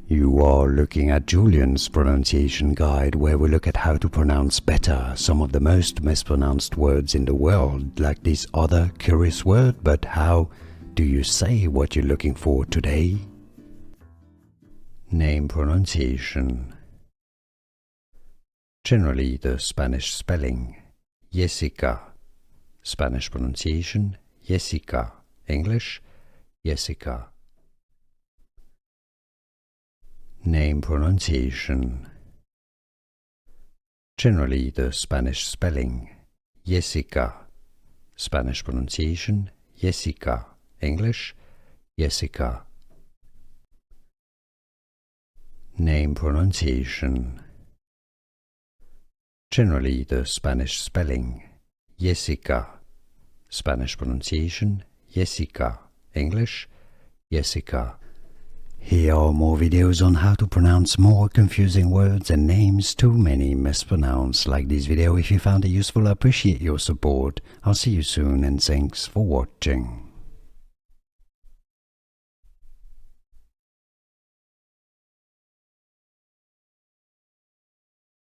You are looking at Julian's pronunciation guide, where we look at how to pronounce better some of the most mispronounced words in the world, like this other curious word. But how do you say what you're looking for today? Name pronunciation. Generally the Spanish spelling, Yesica. Spanish pronunciation, Yesica. English, Yesica. Name pronunciation. Generally the Spanish spelling, Yesica. Spanish pronunciation, Yesica. English, Yesica. Name pronunciation. Generally the Spanish spelling, Yesica. Spanish pronunciation, Yesica. English, Yesica. Here are more videos on how to pronounce more confusing words and names too many mispronounced. Like this video if you found it useful. I appreciate your support. I'll see you soon and thanks for watching.